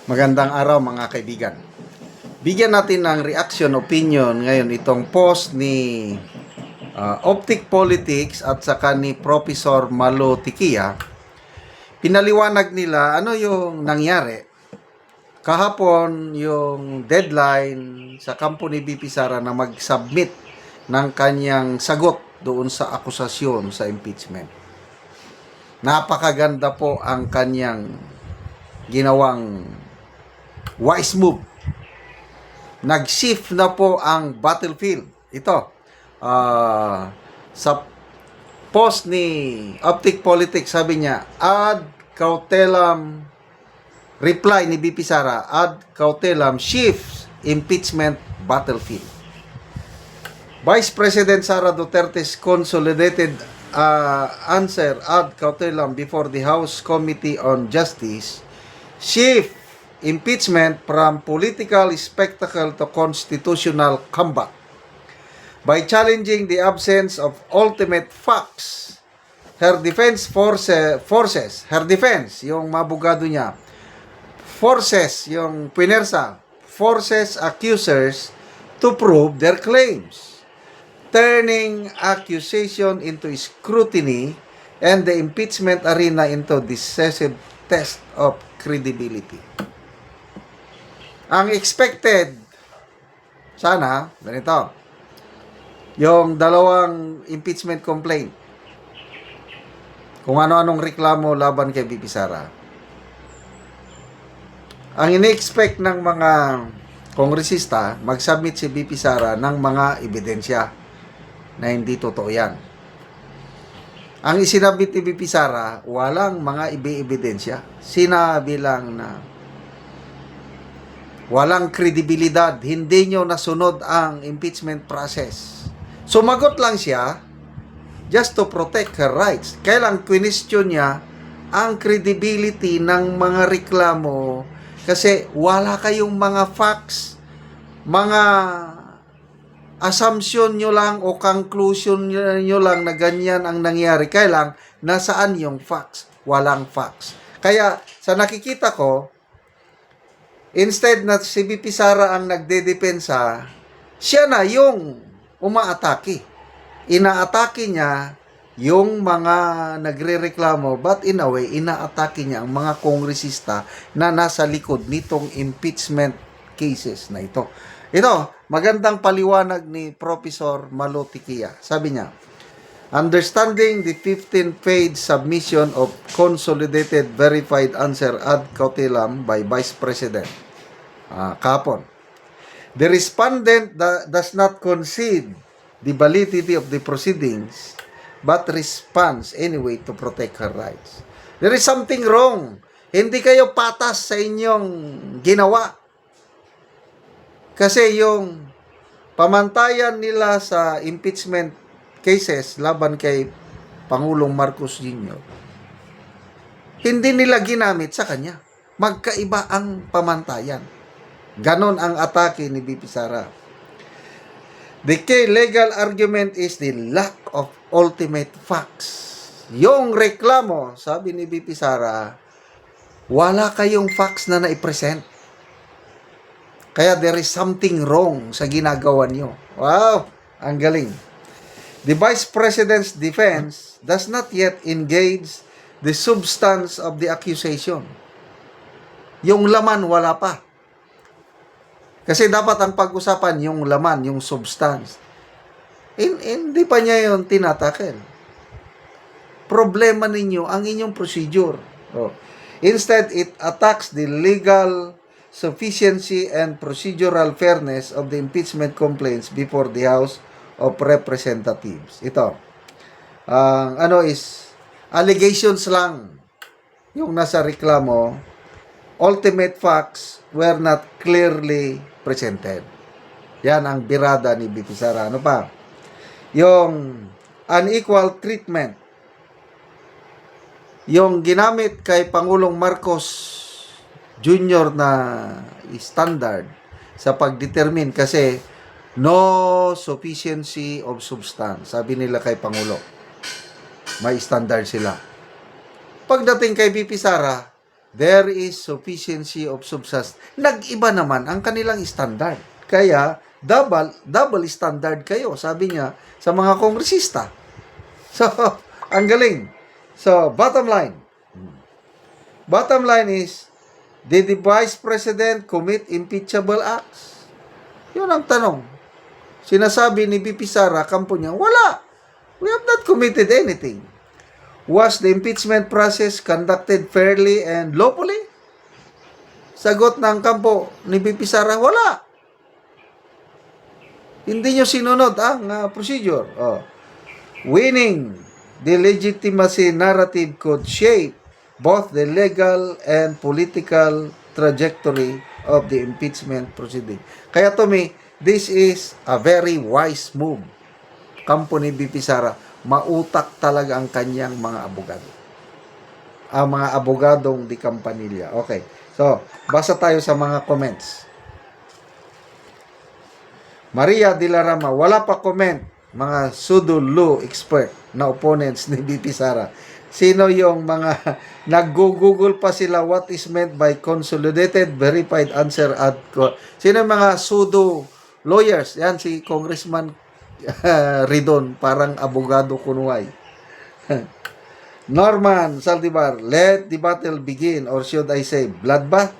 Magandang araw mga kaibigan. Bigyan natin ng reaction, opinion ngayon itong post ni Optic Politics at saka ni Professor Malo Tikia. Pinaliwanag nila ano yung nangyari. Kahapon yung deadline sa kampo ni BP Sara na mag-submit ng kanyang sagot doon sa akusasyon sa impeachment. Napakaganda po ang kanyang ginawang wise move. Nag-shift na po ang battlefield. Ito, sa post ni Optic Politics, sabi niya, ad cautelam, reply ni BP Sara, ad cautelam shifts impeachment battlefield. Vice President Sara Duterte's consolidated answer ad cautelam before the House Committee on Justice shift impeachment from political spectacle to constitutional combat by challenging the absence of ultimate facts. Her defense forces, her defense, yung mabugado niya, forces, yung pinersa, forces accusers to prove their claims, turning accusation into scrutiny and the impeachment arena into decisive test of credibility. Ang expected, sana, ganito, yung dalawang impeachment complaint, kung ano-anong reklamo laban kay BP Sara. Ang ini-expect ng mga kongresista, mag-submit si BP Sara ng mga ebidensya na hindi totoo yan. Ang isinabit ni BP Sara, walang mga ebidensya. Sinabi lang na walang kredibilidad, hindi nyo nasunod ang impeachment process. Sumagot lang siya just to protect her rights. Kailang question niya ang credibility ng mga reklamo kasi wala kayong mga facts, mga assumption nyo lang o conclusion nyo lang na ganyan ang nangyari. Kailang nasaan yung facts? Walang facts. Kaya sa nakikita ko, instead na si BP Sara ang nagdedepensa, siya na yung umaatake. Inaatake niya yung mga nagrereklamo, but in a way, inaatake niya ang mga kongresista na nasa likod nitong impeachment cases na ito. Ito, magandang paliwanag ni Professor Malo Tikia. Sabi niya, understanding the 15-page submission of consolidated verified answer ad cautelam by Vice President kahapon. The respondent does not concede the validity of the proceedings but responds anyway to protect her rights. There is something wrong. Hindi kayo patas sa inyong ginawa. Kasi yung pamantayan nila sa impeachment cases laban kay Pangulong Marcos Jr., hindi nila ginamit sa kanya. Magkaiba ang pamantayan. Ganon ang atake ni BP Sara. The key legal argument is the lack of ultimate facts. Yung reklamo, sabi ni BP Sara, wala kayong facts na naipresent. Kaya there is something wrong sa ginagawa nyo. Wow, ang galing. The Vice President's defense does not yet engage the substance of the accusation. Yung laman, wala pa. Kasi dapat ang pag-usapan yung laman, yung substance. Hindi pa niya yun tinatakel. Problema ninyo ang inyong procedure. Instead, it attacks the legal sufficiency and procedural fairness of the impeachment complaints before the House of Representatives. Ito. Is allegations lang yung nasa reklamo. Ultimate facts were not clearly presented. Yan ang birada ni BP Sara. Ano pa? Yung unequal treatment. Yung ginamit kay Pangulong Marcos Jr. na standard sa pagdetermine kasi no sufficiency of substance. Sabi nila kay Pangulo. May standard sila. Pagdating kay BP Sara, there is sufficiency of substance. Nag-iba naman ang kanilang standard. Kaya, double standard kayo, sabi niya sa mga kongresista. So, ang galing. So, bottom line is, did the Vice President commit impeachable acts? Yun ang tanong. Sinasabi ni BP Sara, kampo niya, wala. We have not committed anything. Was the impeachment process conducted fairly and lawfully? Sagot ng kampo ni BP Sara, wala. Hindi nyo sinunod ang procedure. Winning the legitimacy narrative could shape both the legal and political trajectory of the impeachment proceeding. Kaya to me, this is a very wise move. Kampo ni BP Sara, mautak talaga ang kanyang mga abogado. Ang mga abogadong di Campanilla. Okay. So, basa tayo sa mga comments. Maria Dilarama, wala pa comment, mga pseudo-law expert na opponents ni BP Sara. Sino yung mga nag-google pa sila what is meant by consolidated verified answer at sino yung mga pseudo lawyers? Yan si Congressman Ridon, parang abogado kunway. Norman Saldivar, let the battle begin, or should I say bloodbath?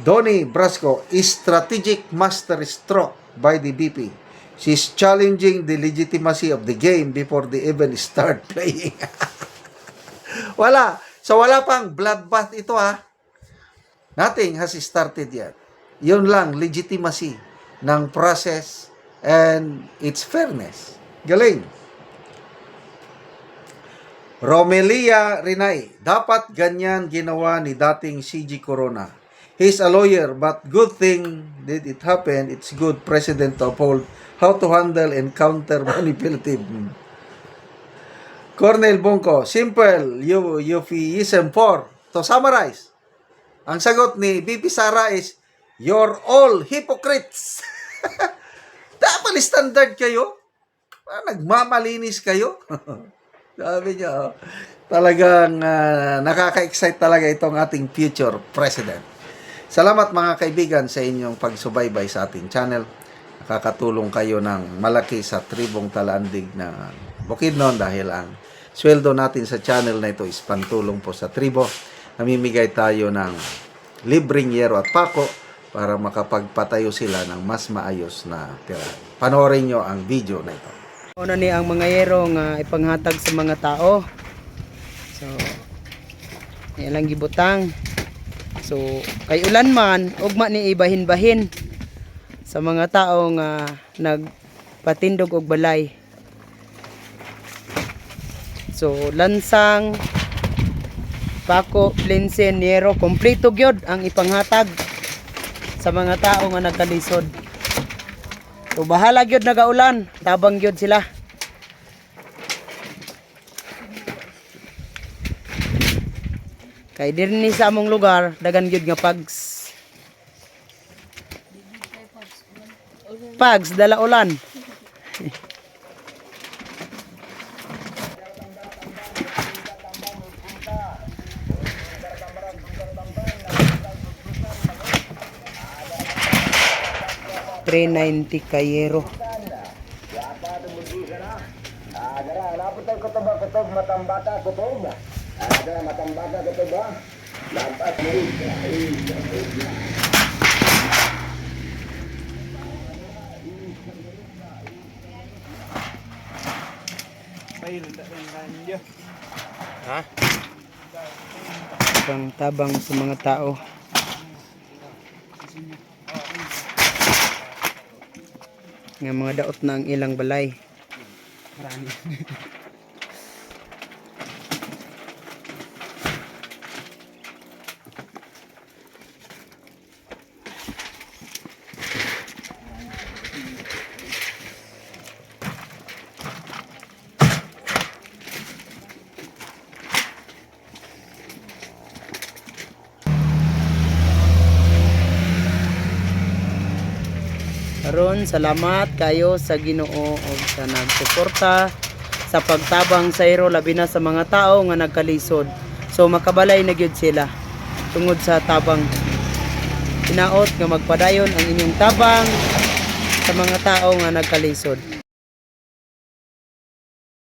Donnie Brasco, strategic master stroke by the BP. She's challenging the legitimacy of the game before they even start playing. Wala. So, wala pang bloodbath ito Nothing has started yet. Yun lang, legitimacy ng process and its fairness. Galing. Romelia Rinay, dapat ganyan ginawa ni dating CG Corona. He's a lawyer, but good thing did it happen. It's good president to uphold how to handle and counter manipulative. Cornel Bonco, simple euphemism for. To summarize, ang sagot ni BP Sara is, you're all hypocrites. Dapat standard kayo. Nagmamalinis kayo. Sabi niya, talagang nakaka-excite talaga itong ating future president. Salamat mga kaibigan sa inyong pagsubaybay sa ating channel. Nakakatulong kayo ng malaki sa tribong Talandig na Bukidnon dahil ang sweldo natin sa channel na ito is pantulong po sa tribo. Namimigay tayo ng libreng yero at pako para makapagpatayo sila ng mas maayos na tirahan. Panoorin nyo ang video na ito. Una ni ang mga yero nga ipanghatag sa mga tao. So, yan lang gibutang. So, kay ulan man, ugma ni ibahin-bahin sa mga tao nga nagpatindog og balay. So, lansang, pako, plinsen, yero, kompleto gyud ang ipanghatag sa mga tao nga nagkalisod. So, bahala gyud nagaulan, tabang gyud sila. Kay dirni sa among lugar, dagan gyud nga pags. Pags dala ulan. $390 kayero. Pang tabang sa mga tao. Nga mga daot na ang ilang balay. Marami. Karon salamat kayo sa Ginoo og sa nagsuporta sa pagtabang sa iro labi na sa mga tao nga nagkalisod. So makabalay na gyud sila tungod sa tabang. Tinaot nga magpadayon ang inyong tabang sa mga tao nga nagkalisod.